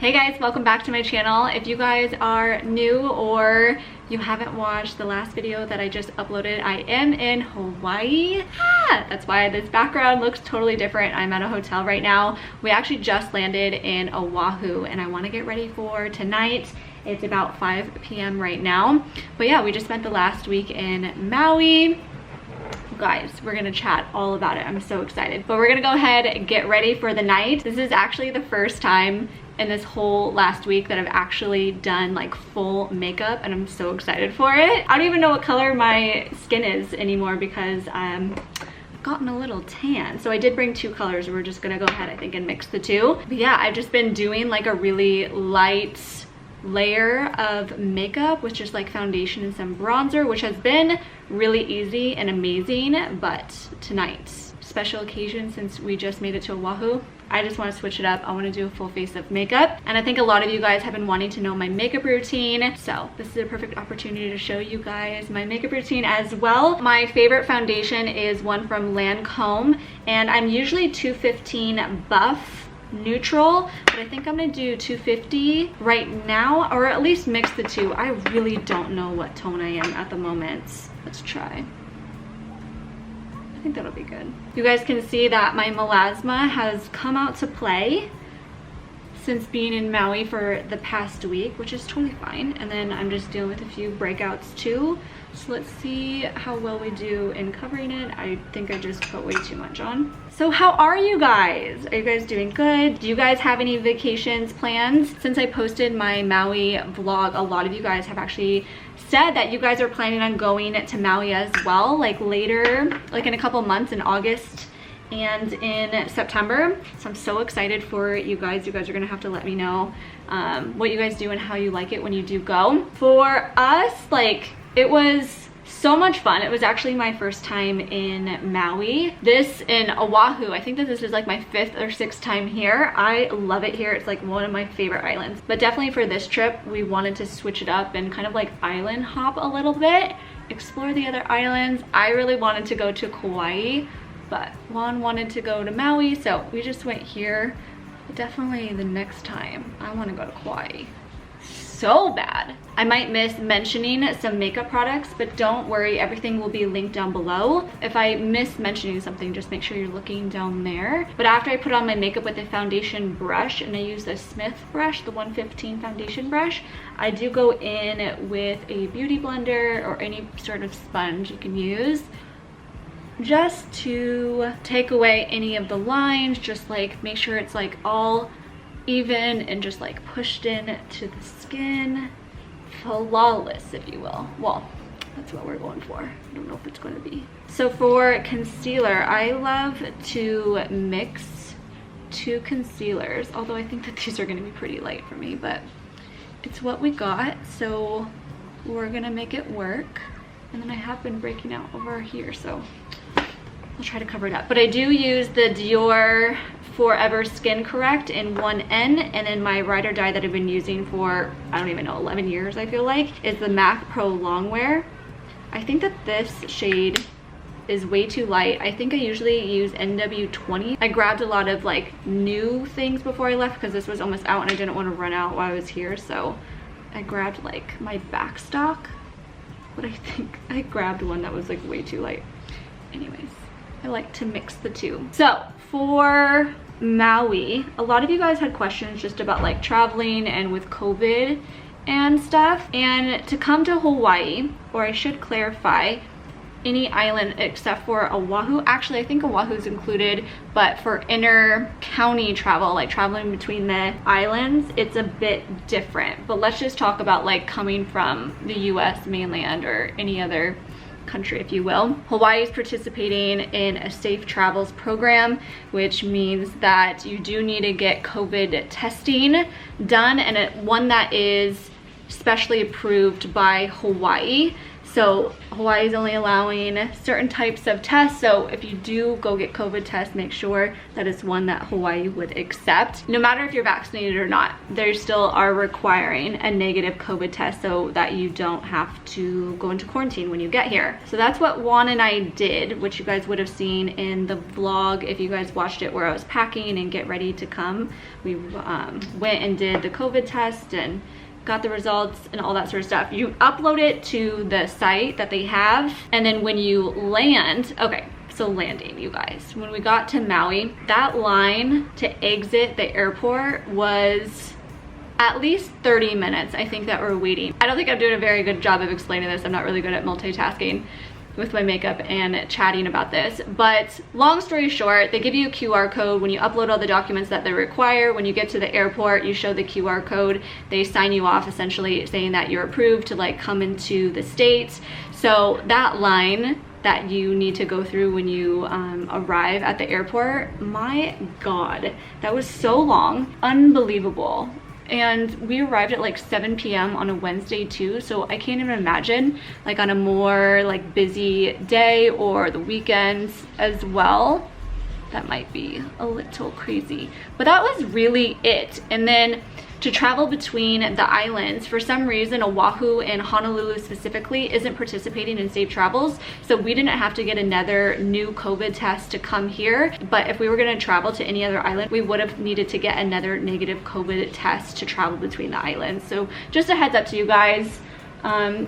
Hey guys, welcome back to my channel. If you guys are new or you haven't watched the last video that I just uploaded, I am in Hawaii. That's why this background looks totally different. I'm at a hotel right now. We actually just landed in Oahu and I want to get ready for tonight. It's about 5 p.m. right now. But yeah, we just spent the last week in Maui. Guys, we're gonna chat all about it. I'm so excited. But we're gonna go ahead and get ready for the night. This is actually the first time in this whole last week that I've actually done like full makeup and I'm so excited for it. I don't even know what color my skin is anymore because I've gotten a little tan. So I did bring two colors. We're just gonna go ahead, I think, and mix the two. But yeah, I've just been doing like a really light layer of makeup with just like foundation and some bronzer, which has been really easy and amazing. But tonight, special occasion, since we just made it to Oahu, I just want to switch it up. I want to do a full face of makeup, and I think a lot of you guys have been wanting to know my makeup routine, so this is a perfect opportunity to show you guys my makeup routine as well. My favorite foundation is one from Lancome, and I'm usually 215 buff neutral, but I think I'm gonna do 250 right now, or at least mix the two. I really don't know what tone I am at the moment. Let's try. I think that'll be good. You guys can see that my melasma has come out to play since being in Maui for the past week, which is totally fine. And then I'm just dealing with a few breakouts too. So let's see how well we do in covering it. I think I just put way too much on. So how are you guys? Are you guys doing good? Do you guys have any vacations plans? Since I posted my Maui vlog, a lot of you guys have actually said that you guys are planning on going to Maui as well, like later, like in a couple months, in August and in September. So I'm so excited for you guys. You guys are gonna have to let me know what you guys do and how you like it when you do go. For us, like, it was so much fun. It was actually my first time in Maui. This in Oahu, I think that this is like my 5th or 6th time here. I love it here. It's like one of my favorite islands. But definitely for this trip, we wanted to switch it up and kind of like island hop a little bit, explore the other islands. I really wanted to go to Kauai, but Juan wanted to go to Maui, so we just went here. But definitely the next time, I want to go to Kauai so bad. I might miss mentioning some makeup products, but don't worry, everything will be linked down below. If I miss mentioning something, just make sure you're looking down there. But after I put on my makeup with a foundation brush, and I use the Smith brush, the 115 foundation brush, I do go in with a beauty blender or any sort of sponge you can use, just to take away any of the lines, just like make sure it's like all even and just like pushed in to the skin. Flawless, if you will. Well, that's what we're going for. I don't know if it's going to be. So for concealer, I love to mix 2 concealers, although I think that these are going to be pretty light for me, but it's what we got, so we're gonna make it work. And then I have been breaking out over here, so I'll try to cover it up. But I do use the Dior Forever Skin Correct in 1N, and then my ride or die that I've been using for, I don't even know, 11 years I feel like, is the MAC Pro Longwear. I think that this shade is way too light. I think I usually use NW20. I grabbed a lot of like new things before I left because this was almost out and I didn't want to run out while I was here, so I grabbed like my backstock, but I think I grabbed one that was like way too light. Anyways, I like to mix the two. So for Maui, a lot of you guys had questions just about like traveling and with COVID and stuff. And to come to Hawaii, or I should clarify, any island except for Oahu. Actually, I think Oahu is included, but for inner county travel, like traveling between the islands, it's a bit different. But let's just talk about like coming from the US mainland or any other country, if you will. Hawaii is participating in a safe travels program, which means that you do need to get COVID testing done, and one that is specially approved by Hawaii. So Hawaii is only allowing certain types of tests. So if you do go get COVID tests, make sure that it's one that Hawaii would accept. No matter if you're vaccinated or not, they still are requiring a negative COVID test so that you don't have to go into quarantine when you get here. So that's what Juan and I did, which you guys would have seen in the vlog if you guys watched it, where I was packing and get ready to come. We went and did the COVID test and got the results and all that sort of stuff. You upload it to the site that they have, and then when you land, okay, so landing, you guys, when we got to Maui, that line to exit the airport was at least 30 minutes, I think, that we're waiting. I don't think I'm doing a very good job of explaining this. I'm not really good at multitasking with my makeup and chatting about this, but long story short, they give you a QR code when you upload all the documents that they require. When you get to the airport, you show the QR code, they sign you off, essentially saying that you're approved to like come into the States. So that line that you need to go through when you arrive at the airport, my God, that was so long, unbelievable. And we arrived at like 7 p.m. on a Wednesday too, so I can't even imagine like on a more like busy day or the weekends as well. That might be a little crazy, but that was really it. And then to travel between the islands, for some reason Oahu and Honolulu specifically isn't participating in safe travels, so we didn't have to get another new COVID test to come here. But if we were going to travel to any other island, we would have needed to get another negative COVID test to travel between the islands. So just a heads up to you guys,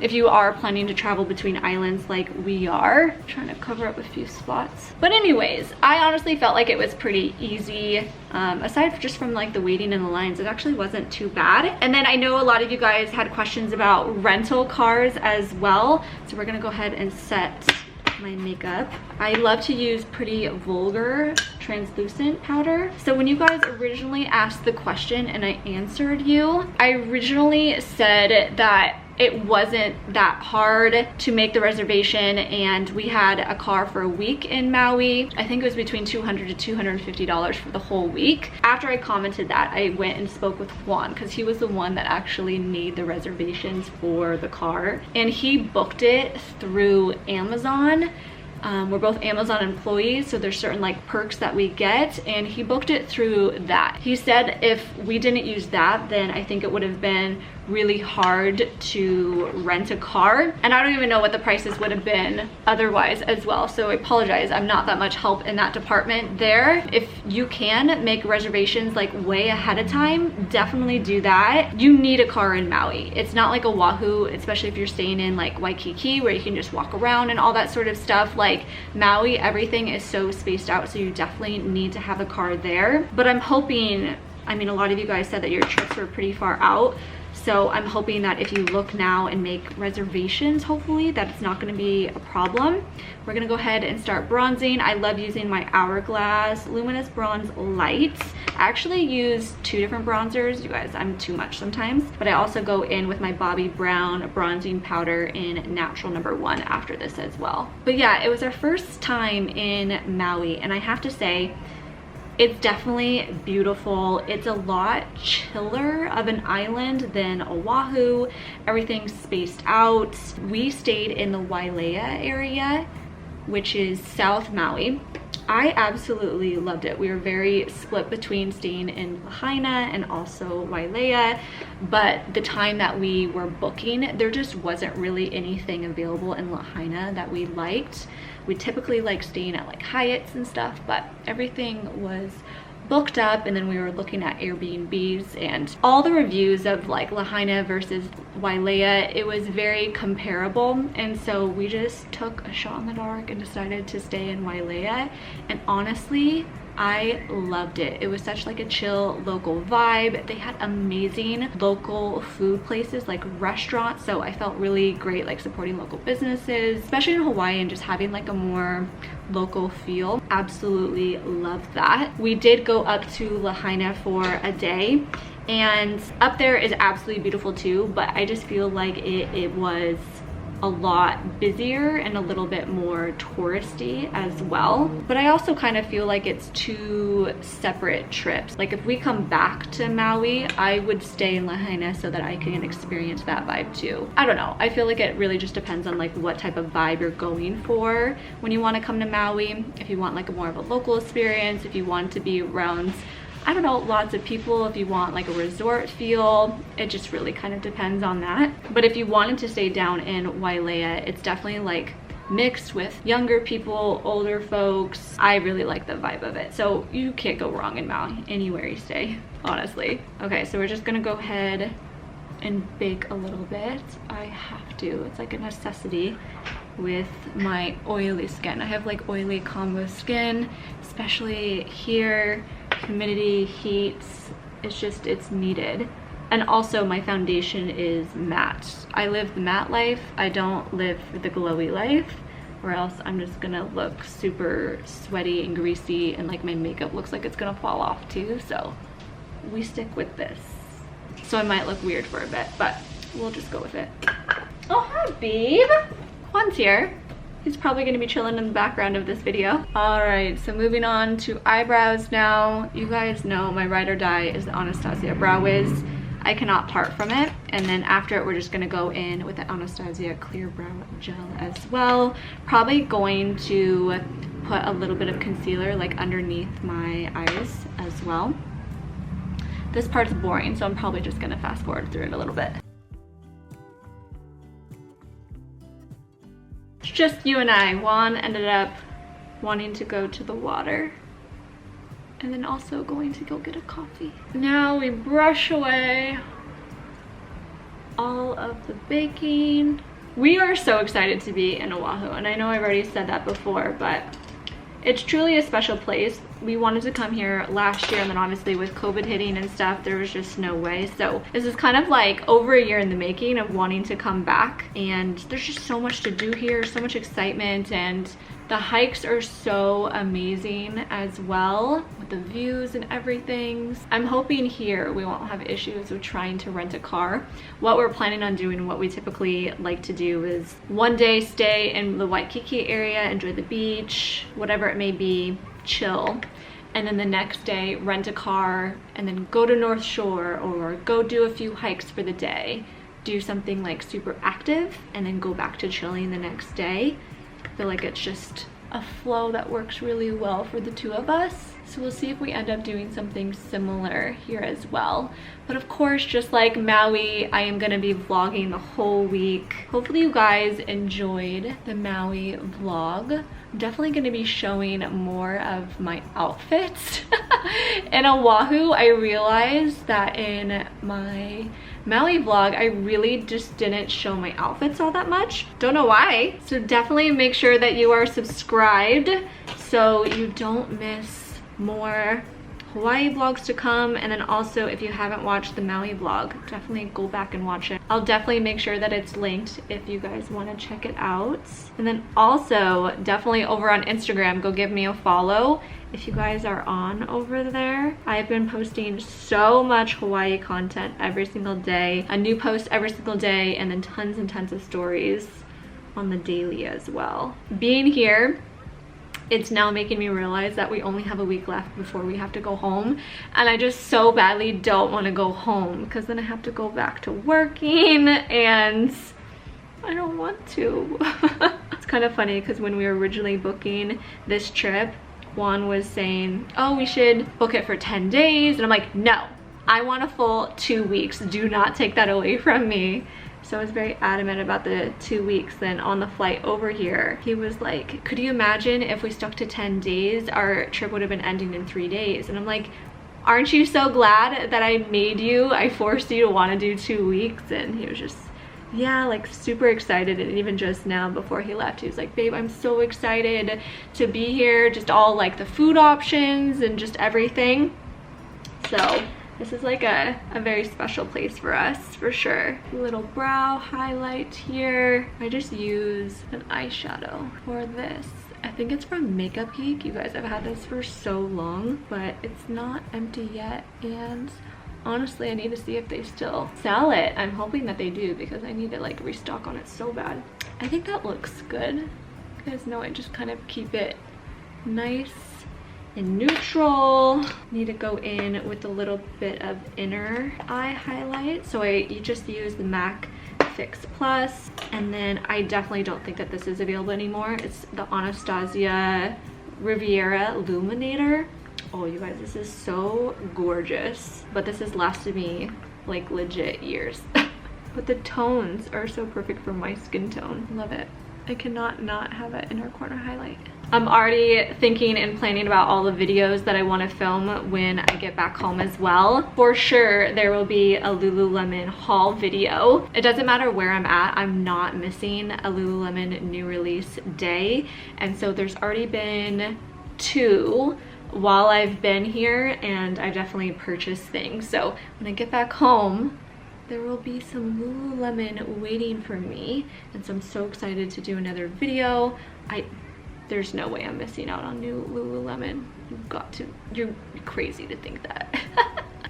if you are planning to travel between islands like we are. I'm trying to cover up a few spots. But anyways, I honestly felt like it was pretty easy. Aside just from like the waiting in the lines, it actually wasn't too bad. And then I know a lot of you guys had questions about rental cars as well. So we're gonna go ahead and set my makeup. I love to use pretty vulgar translucent powder. So when you guys originally asked the question and I answered you, I originally said that it wasn't that hard to make the reservation, and we had a car for a week in Maui. I think it was between $200 to $250 for the whole week. After I commented that, I went and spoke with Juan, because he was the one that actually made the reservations for the car, and he booked it through Amazon. We're both Amazon employees, so there's certain like perks that we get, and he booked it through that. He said if we didn't use that, then I think it would have been really hard to rent a car, and I don't even know what the prices would have been otherwise as well. So I apologize, I'm not that much help in that department there. If you can make reservations like way ahead of time, definitely do that. You need a car in Maui. It's not like Oahu, especially if you're staying in like Waikiki where you can just walk around and all that sort of stuff. Like Maui, everything is so spaced out, so you definitely need to have a car there. But I'm hoping, I mean, a lot of you guys said that your trips were pretty far out, so I'm hoping that if you look now and make reservations, hopefully that it's not going to be a problem. We're going to go ahead and start bronzing. I love using my Hourglass Luminous Bronze Lights. I actually use 2 different bronzers. You guys, I'm too much sometimes. But I also go in with my Bobbi Brown bronzing powder in Natural No. 1 after this as well. But yeah, it was our first time in Maui, and I have to say, it's definitely beautiful. It's a lot chiller of an island than Oahu. Everything's spaced out. We stayed in the Wailea area, which is South Maui. I absolutely loved it. We were very split between staying in Lahaina and also Wailea, but the time that we were booking, there just wasn't really anything available in Lahaina that we liked. We typically like staying at like Hyatts and stuff, but everything was booked up, and then we were looking at Airbnbs, and all the reviews of like Lahaina versus Wailea, it was very comparable, and so we just took a shot in the dark and decided to stay in Wailea. And honestly, I loved it. It was such like a chill local vibe. They had amazing local food places, like restaurants, so I felt really great like supporting local businesses, especially in Hawaii, and just having like a more local feel. Absolutely loved that. We did go up to Lahaina for a day, and up there is absolutely beautiful too, but I just feel like it was a lot busier and a little bit more touristy as well. But I also kind of feel like it's two separate trips. Like if we come back to Maui, I would stay in Lahaina so that I can experience that vibe too. I don't know. I feel like it really just depends on like what type of vibe you're going for when you want to come to Maui. If you want like a more of a local experience, if you want to be around, I don't know, lots of people, if you want like a resort feel, it just really kind of depends on that. But if you wanted to stay down in Wailea, it's definitely like mixed with younger people, older folks. I really like the vibe of it. So you can't go wrong in Maui, anywhere you stay, honestly. Okay, so we're just gonna go ahead and bake a little bit. I have to, it's like a necessity with my oily skin. I have like oily combo skin, especially here. Humidity, heat, it's needed. And also my foundation is matte. I live the matte life. I don't live the glowy life, or else I'm just gonna look super sweaty and greasy, and like my makeup looks like it's gonna fall off too. So we stick with this. So I might look weird for a bit, but we'll just go with it. Oh, hi babe. Juan's here. He's probably going to be chilling in the background of this video. All right, so moving on to eyebrows now. You guys know my ride or die is the Anastasia Brow Wiz. I cannot part from it. And then after it, we're just going to go in with the Anastasia Clear Brow Gel as well. Probably going to put a little bit of concealer like underneath my eyes as well. This part's boring, so I'm probably just going to fast forward through it a little bit. Just you and I. Juan ended up wanting to go to the water and then also going to go get a coffee. Now we brush away all of the baking. We are so excited to be in Oahu, and I know I've already said that before, but it's truly a special place. We wanted to come here last year, and then obviously with COVID hitting and stuff, there was just no way. So this is kind of like over a year in the making of wanting to come back, and there's just so much to do here, so much excitement, and the hikes are so amazing as well with the views and everything. I'm hoping here we won't have issues with trying to rent a car. What we're planning on doing, what we typically like to do, is one day stay in the Waikiki area, enjoy the beach, whatever it may be, chill, and then the next day rent a car and then go to North Shore or go do a few hikes for the day, do something like super active, and then go back to chilling the next day. I feel like it's just a flow that works really well for the two of us. So we'll see if we end up doing something similar here as well. But of course, just like Maui, I am gonna be vlogging the whole week. Hopefully you guys enjoyed the Maui vlog. I'm definitely gonna be showing more of my outfits. In Oahu, I realized that in my Maui vlog, I really just didn't show my outfits all that much. Don't know why. So definitely make sure that you are subscribed so you don't miss more Hawaii vlogs to come. And then also, if you haven't watched the Maui vlog, definitely go back and watch it. I'll definitely make sure that it's linked if you guys want to check it out. And then also definitely over on Instagram, go give me a follow if you guys are on over there. I've been posting so much Hawaii content every single day, a new post every single day, and then tons and tons of stories on the daily as well. Being here, it's now making me realize that we only have a week left before we have to go home, and I just so badly don't want to go home because then I have to go back to working and I don't want to. It's kind of funny because when we were originally booking this trip, Juan was saying, oh, we should book it for 10 days, and I'm like, no, I want a full 2 weeks. Do not take that away from me. So I was very adamant about the 2 weeks. Then on the flight over here, he was like, could you imagine if we stuck to 10 days, our trip would have been ending in 3 days. And I'm like, aren't you so glad that I forced you to want to do 2 weeks? And he was just, yeah, like super excited. And even just now before he left, he was like, babe, I'm so excited to be here. Just all like the food options and just everything. So this is like a very special place for us, for sure. Little brow highlight here. I just use an eyeshadow for this. I think it's from Makeup Geek. You guys, I've had this for so long, but it's not empty yet. And honestly, I need to see if they still sell it. I'm hoping that they do because I need to like restock on it so bad. I think that looks good. You guys know I just kind of keep it nice and neutral. Need to go in with a little bit of inner eye highlight. So you just use the MAC Fix Plus, and then I definitely don't think that this is available anymore. It's the Anastasia Riviera Illuminator. Oh, you guys, this is so gorgeous. But this has lasted me like legit years. But the tones are so perfect for my skin tone. Love it. I cannot not have an inner corner highlight. I'm already thinking and planning about all the videos that I want to film when I get back home as well. For sure, there will be a Lululemon haul video. It doesn't matter where I'm at, I'm not missing a Lululemon new release day. And so there's already been 2 while I've been here, and I definitely purchased things. So when I get back home, there will be some Lululemon waiting for me, and so I'm so excited to do another video. There's no way I'm missing out on new Lululemon. You're crazy to think that.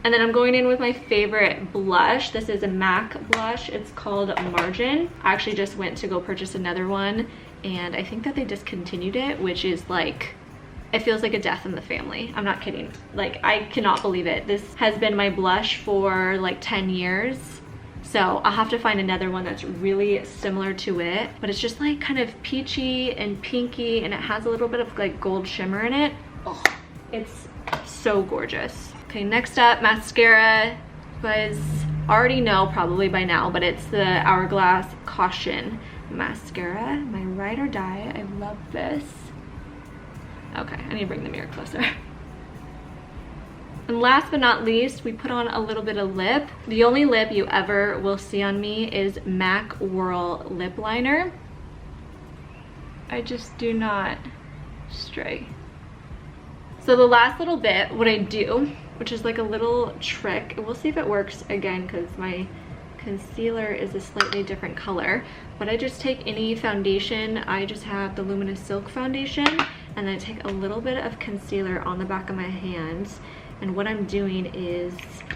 And then I'm going in with my favorite blush. This is a MAC blush. It's called Margin. I actually just went to go purchase another one, and I think that they discontinued it, which is like, it feels like a death in the family. I'm not kidding. Like, I cannot believe it. This has been my blush for like 10 years. So I'll have to find another one that's really similar to it. But it's just like kind of peachy and pinky, and it has a little bit of like gold shimmer in it. Oh, it's so gorgeous. Okay, next up, mascara. You guys already know probably by now, but it's the Hourglass Caution mascara. My ride or die. I love this. Okay, I need to bring the mirror closer. And last but not least, we put on a little bit of lip. The only lip you ever will see on me is MAC Whirl Lip Liner. I just do not stray. So the last little bit, what I do, which is like a little trick, we'll see if it works again because my concealer is a slightly different color, but I just take any foundation. I just have the Luminous Silk foundation, and then I take a little bit of concealer on the back of my hands, and what I'm doing is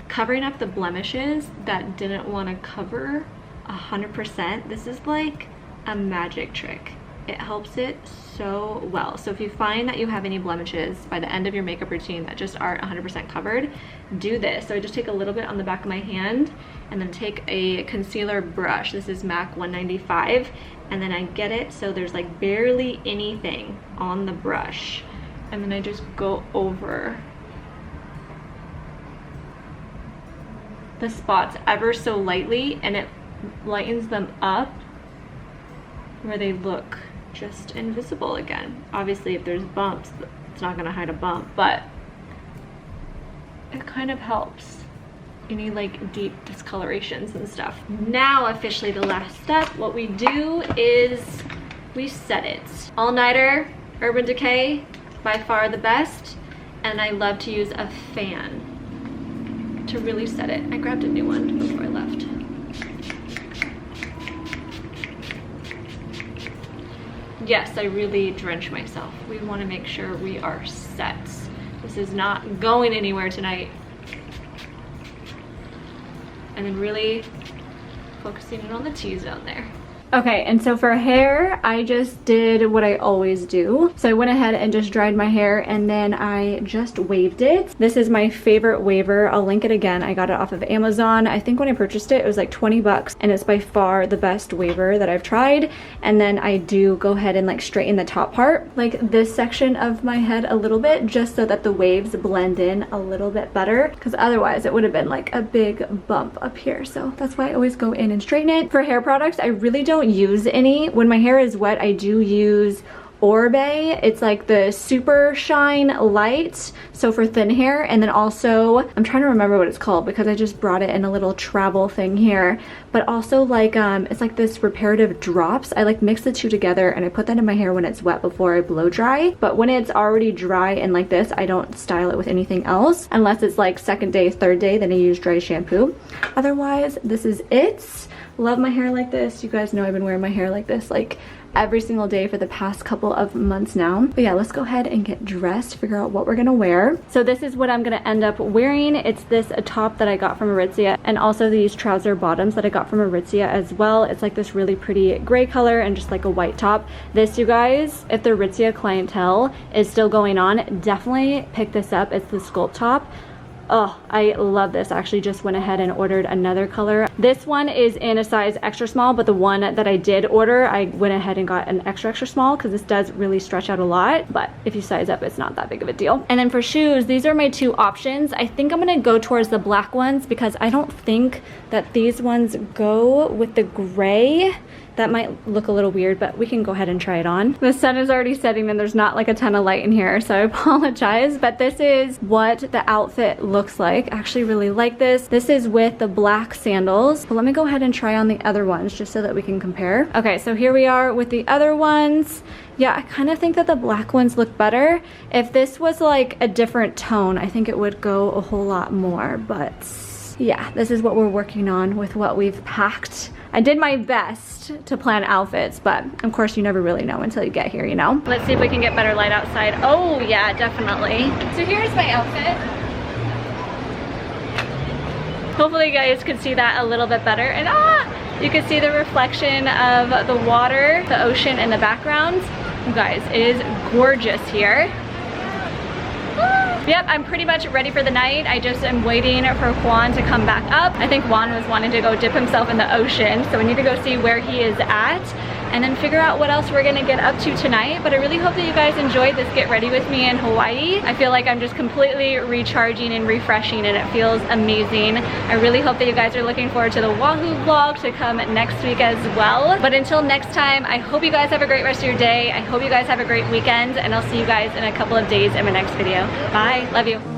covering up the blemishes that didn't want to cover 100%. This is like a magic trick. It helps it so well. So if you find that you have any blemishes by the end of your makeup routine that just aren't 100% covered, do this. So I just take a little bit on the back of my hand and then take a concealer brush. This is MAC 195, and then I get it so there's like barely anything on the brush, and then I just go over the spots ever so lightly, and it lightens them up where they look just invisible again. Obviously if there's bumps, it's not gonna hide a bump, but it kind of helps any like deep discolorations and stuff. Now officially the last step, what we do is we set it. All Nighter, Urban Decay, by far the best, and I love to use a fan to really set it. I grabbed a new one before I left. Yes, I really drench myself. We want to make sure we are set. This is not going anywhere tonight. And then really focusing in on the T-zone there. Okay, and so for hair, I just did what I always do. So I went ahead and just dried my hair, and then I just waved it. This is my favorite waver. I'll link it again. I got it off of Amazon. I think when I purchased it, it was like 20 bucks, and it's by far the best waver that I've tried. And then I do go ahead and like straighten the top part, like this section of my head a little bit, just so that the waves blend in a little bit better, because otherwise it would have been like a big bump up here. So that's why I always go in and straighten it. For hair products, I really don't use any. When my hair is wet, I do use Oribe. It's like the Super Shine Light, so for thin hair. And then also, I'm trying to remember what it's called because I just brought it in a little travel thing here, but also like it's like this reparative drops. I like mix the two together and I put that in my hair when it's wet before I blow dry. But when it's already dry and like this, I don't style it with anything else unless it's like second day, third day, then I use dry shampoo. Otherwise, this is it. Love my hair like this. You guys know I've been wearing my hair like this like every single day for the past couple of months now. But yeah, let's go ahead and get dressed, figure out what we're gonna wear. So this is what I'm gonna end up wearing. It's this a top that I got from Aritzia, and also these trouser bottoms that I got from Aritzia as well. It's like this really pretty gray color and just like a white top. This, you guys, if the Aritzia clientele is still going on, definitely pick this up. It's the sculpt top. Oh, I love this. I actually just went ahead and ordered another color. This one is in a size extra small, but the one that I did order, I went ahead and got an extra small because this does really stretch out a lot. But if you size up, it's not that big of a deal. And then for shoes, these are my two options. I think I'm gonna go towards the black ones because I don't think that these ones go with the gray. That might look a little weird, but we can go ahead and try it on. The sun is already setting and there's not like a ton of light in here, so I apologize, but this is what the outfit looks like. I actually really like this. This is with the black sandals, but let me go ahead and try on the other ones just so that we can compare. Okay, so here we are with the other ones. Yeah, I kind of think that the black ones look better. If this was like a different tone, I think it would go a whole lot more, but yeah, this is what we're working on with what we've packed. I did my best to plan outfits, but of course you never really know until you get here, you know? Let's see if we can get better light outside. Oh yeah, definitely. So here's my outfit. Hopefully you guys could see that a little bit better. And you can see the reflection of the water, the ocean in the background. You guys, it is gorgeous here. Yep, I'm pretty much ready for the night. I just am waiting for Juan to come back up. I think Juan was wanting to go dip himself in the ocean, so we need to go see where he is at and then figure out what else we're gonna get up to tonight. But I really hope that you guys enjoyed this get ready with me in Hawaii. I feel like I'm just completely recharging and refreshing and it feels amazing. I really hope that you guys are looking forward to the Oahu vlog to come next week as well. But until next time, I hope you guys have a great rest of your day. I hope you guys have a great weekend, and I'll see you guys in a couple of days in my next video. Bye, love you.